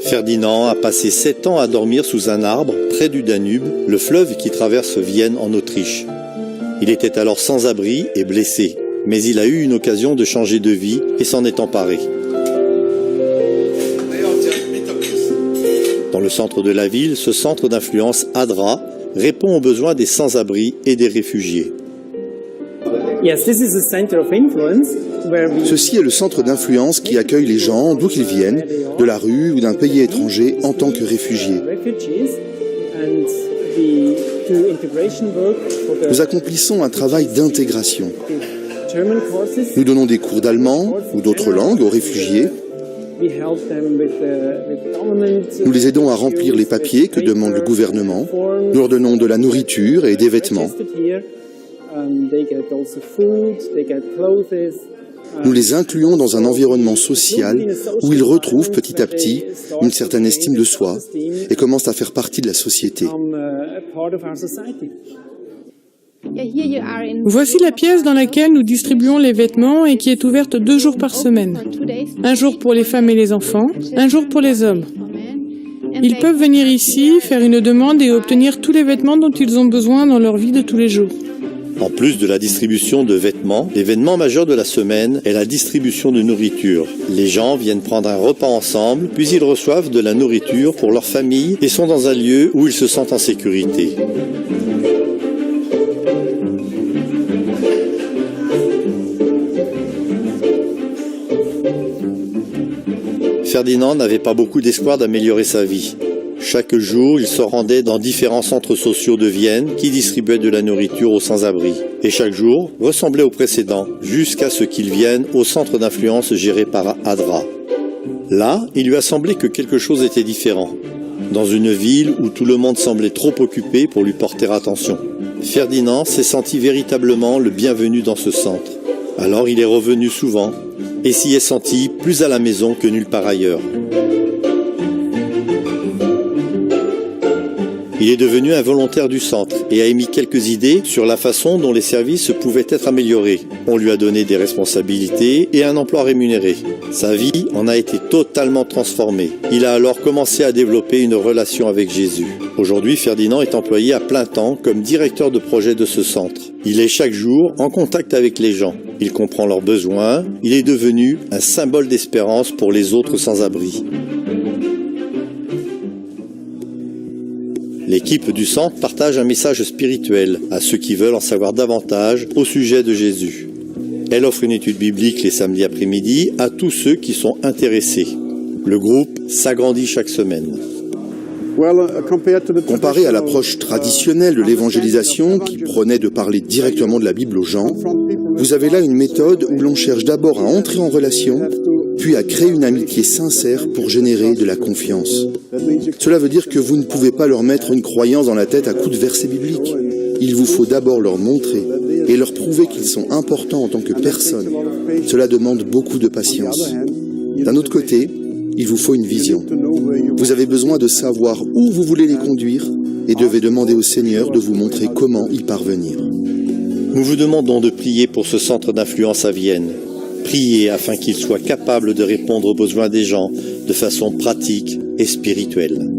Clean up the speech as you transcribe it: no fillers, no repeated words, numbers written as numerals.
Ferdinand a passé 7 ans à dormir sous un arbre près du Danube, le fleuve qui traverse Vienne en Autriche. Il était alors sans abri et blessé, mais il a eu une occasion de changer de vie et s'en est emparé. Dans le centre de la ville, ce centre d'influence ADRA répond aux besoins des sans-abri et des réfugiés. Ceci est le centre d'influence qui accueille les gens d'où qu'ils viennent, de la rue ou d'un pays étranger en tant que réfugiés. Nous accomplissons un travail d'intégration. Nous donnons des cours d'allemand ou d'autres langues aux réfugiés. Nous les aidons à remplir les papiers que demande le gouvernement. Nous leur donnons de la nourriture et des vêtements. Nous les incluons dans un environnement social où ils retrouvent petit à petit une certaine estime de soi et commencent à faire partie de la société. Voici la pièce dans laquelle nous distribuons les vêtements et qui est ouverte 2 jours par semaine. Un jour pour les femmes et les enfants, un jour pour les hommes. Ils peuvent venir ici, faire une demande et obtenir tous les vêtements dont ils ont besoin dans leur vie de tous les jours. En plus de la distribution de vêtements, l'événement majeur de la semaine est la distribution de nourriture. Les gens viennent prendre un repas ensemble, puis ils reçoivent de la nourriture pour leur famille et sont dans un lieu où ils se sentent en sécurité. Ferdinand n'avait pas beaucoup d'espoir d'améliorer sa vie. Chaque jour, il se rendait dans différents centres sociaux de Vienne qui distribuaient de la nourriture aux sans-abri. Et chaque jour ressemblait au précédent, jusqu'à ce qu'il vienne au centre d'influence géré par ADRA. Là, il lui a semblé que quelque chose était différent. Dans une ville où tout le monde semblait trop occupé pour lui porter attention. Ferdinand s'est senti véritablement le bienvenu dans ce centre. Alors il est revenu souvent et s'y est senti plus à la maison que nulle part ailleurs. Il est devenu un volontaire du centre et a émis quelques idées sur la façon dont les services pouvaient être améliorés. On lui a donné des responsabilités et un emploi rémunéré. Sa vie en a été totalement transformée. Il a alors commencé à développer une relation avec Jésus. Aujourd'hui, Ferdinand est employé à plein temps comme directeur de projet de ce centre. Il est chaque jour en contact avec les gens. Il comprend leurs besoins. Il est devenu un symbole d'espérance pour les autres sans-abri. L'équipe du centre partage un message spirituel à ceux qui veulent en savoir davantage au sujet de Jésus. Elle offre une étude biblique les samedis après-midi à tous ceux qui sont intéressés. Le groupe s'agrandit chaque semaine. Comparé à l'approche traditionnelle de l'évangélisation qui prenait de parler directement de la Bible aux gens, vous avez là une méthode où l'on cherche d'abord à entrer en relation, puis à créer une amitié sincère pour générer de la confiance. Cela veut dire que vous ne pouvez pas leur mettre une croyance dans la tête à coups de versets bibliques. Il vous faut d'abord leur montrer et leur prouver qu'ils sont importants en tant que personnes. Cela demande beaucoup de patience. D'un autre côté, il vous faut une vision. Vous avez besoin de savoir où vous voulez les conduire et devez demander au Seigneur de vous montrer comment y parvenir. Nous vous demandons de prier pour ce centre d'influence à Vienne. Priez afin qu'il soit capable de répondre aux besoins des gens de façon pratique et spirituelle.